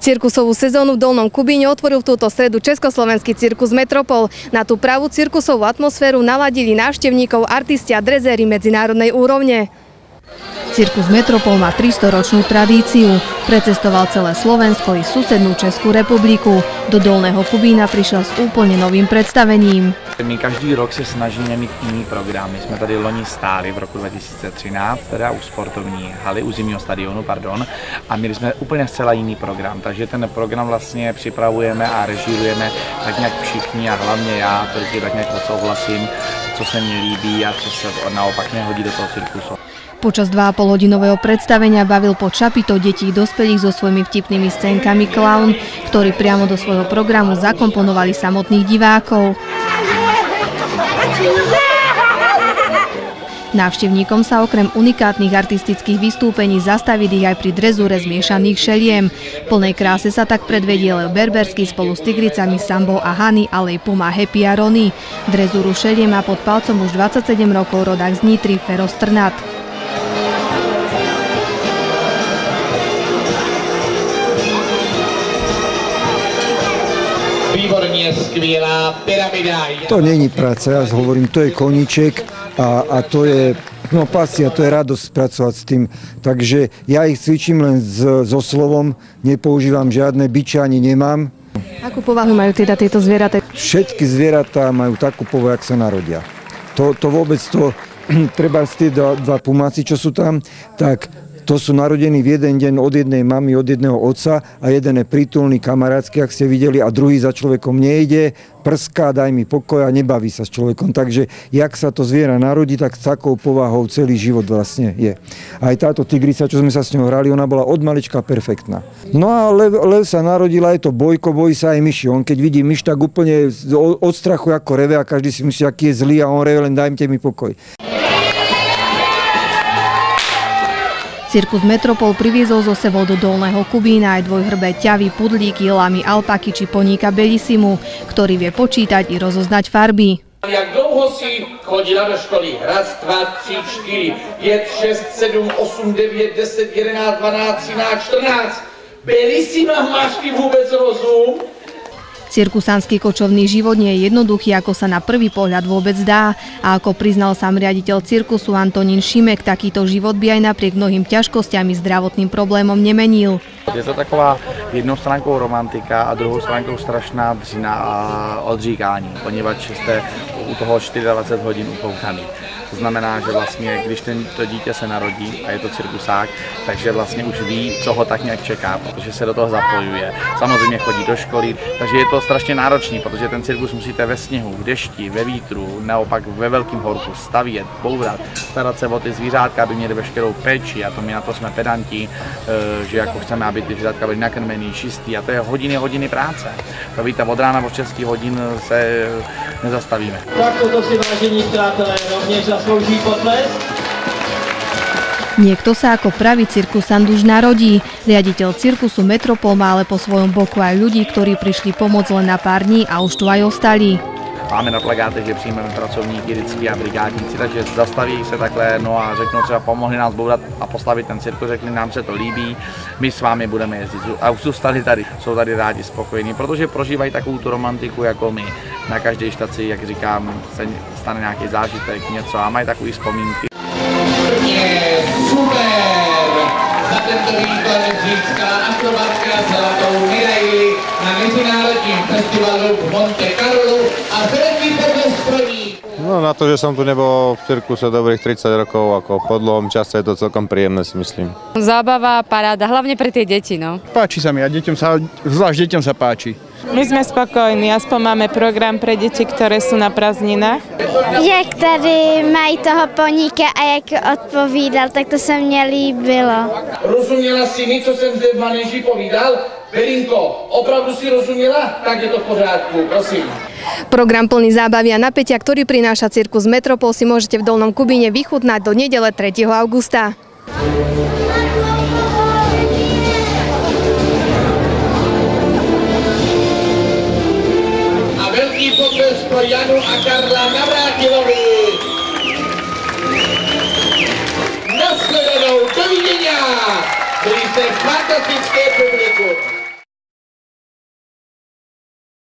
Cirkusovú sezónu v Dolnom Kubíne otvoril v túto stredu československý cirkus Metropol. Na tú pravú cirkusovú atmosféru naladili návštevníkov artisti a drezéri medzinárodnej úrovne. Cirkus Metropol má 300-ročnú tradíciu. Precestoval celé Slovensko i susednú Českú republiku. Do Dolného Kubína přišel s úplně novým představením. My každý rok se snažíme mít jiný program. My jsme tady loni stáli v roku 2013, teda u sportovní haly, u zimního stadionu, pardon, a měli jsme úplně zcela jiný program. Takže ten program vlastně připravujeme a režírujeme tak nějak všichni a hlavně já, protože tak nějak odsouhlasím, co se mně líbí a co se naopak nehodí do toho cirkusu. Počas 2,5-hodinového predstavenia bavil pod šapitou detí dospelých so svojimi vtipnými scénkami klaun, ktorí priamo do svojho programu zakomponovali samotných divákov. Návštevníkom sa okrem unikátnych artistických vystúpení zastavili aj pri drezúre zmiešaných šeliem. V plnej kráse sa tak predvedie Leo Berberský spolu s tigricami Sambou a Hany, ale aj Puma Happy a Rony. Drezúru šeliem má pod palcom už 27 rokov rodák z Nitry Fero Strnad. Výborně, skvělá pyramida. To není práca, ja hovorím, to je koníček a to je, no pasia, to je radosť pracovať s tým. Takže ja ich cvičím len so slovom, nepoužívam žiadne biče, ani nemám. Akú povahu majú teda tieto zvieratá? Všetky zvieratá majú takú povahu, jak sa narodia. To vôbec to, treba z tie dva pumáci, čo sú tam, tak to sú narodení v jeden deň od jednej mamy, od jedného otca a jeden je prítulný, kamarátsky, ak ste videli, a druhý za človekom nejde, prská, daj mi pokoj a nebaví sa s človekom. Takže jak sa to zviera narodí, tak s takou povahou celý život vlastne je. Aj táto tigrica, čo sme sa s ňou hrali, ona bola od malička perfektná. No a lev sa narodila, je to Bojko, bojí sa aj myši. On keď vidí myš, tak úplne od strachu ako reve a každý si myslí, aký je zlý a on reve, len dajte mi pokoj. Cirkus Metropol priviezol zo sebou do Dolného Kubína aj dvojhrbé ťavy, pudlíky, lamy, alpaky či poníka Bellisimu, ktorý vie počítať i rozoznať farby. Jak dlouho si chodila do školy? Raz, 2, 3, 4, 5, 6, 7, 8, 9, 10, 11, 12, 13, 14. Bellissima, máš ty vôbec rozum? Cirkusanský kočovný život nie je jednoduchý, ako sa na prvý pohľad vôbec dá. A ako priznal sám riaditeľ cirkusu Antonín Šimek, takýto život by aj napriek mnohým ťažkostiam i zdravotným problémom nemenil. Je to taková jednou stránkou romantika a druhou stránkou strašná břina a odříkání, poněvadž jste u toho 24 hodin upoutaný. To znamená, že vlastně, když to dítě se narodí a je to cirkusák, takže vlastně už ví, co ho tak nějak čeká, protože se do toho zapojuje. Samozřejmě chodí do školy, takže je to strašně náročný, protože ten cirkus musíte ve sněhu, v dešti, ve vítru, naopak ve velkém horku stavět, bourat, starat se o ty zvířátka, aby měli veškerou péči, a to my na to jsme pedanti, že jako chceme, aby ty zvířátka byly nakrmený, čistý, a to je hodiny práce. To víte, od rána od 6 hodin se nezastavíme. Tak toto si, vážení přátelé, rovněž zaslouží potlesk. Niekto sa ako pravý cirkusant už narodí. Riaditeľ cirkusu Metropol má ale po svojom boku aj ľudí, ktorí prišli pomôcť len na pár dní a už tu aj ostali. Máme na plakátech, že přijmeme pracovníky vždycky a brigádníci, takže zastaví se takhle, no a řeknou třeba pomohli nás bourat a postavit ten cirkus, řekli nám se to líbí, my s vámi budeme jezdit a už zůstali tady, jsou tady rádi spokojení, protože prožívají takovou tu romantiku jako my. Na každé štaci, jak říkám, se stane nějaký zážitek, něco a mají takový vzpomínky. Je super! Za tento výkon získala akrobatka zlatou medaili na mezinárodním festivalu v Monte Carlo a veľký potlesk pro ní. No na to, že som tu nebol v cirkuse dobrých 30 rokov, ako po dlhom čase je to celkom príjemné, si myslím. Zábava, paráda, hlavne pre tie deti, no. Páči sa mi a zvlášť deťom sa páči. My sme spokojní, aspoň máme program pre deti, ktoré sú na prázdninách. Jak tady mají toho poníka a jak odpovídal, tak to se mně líbilo. Rozuměla si mi, co jsem zde v manéži povídal? Belinko, opravdu si rozuměla? Tak je to v pořádku, prosím. Program plný zábavy a napätia, ktorý prináša cirkus Metropol, si môžete v Dolnom Kubíne vychutnať do nedele 3. augusta. A veľký potlesk pro Janu a Karla Navrátilovi. Nasledanou, dovidenia! Byli ste fantastické publikum.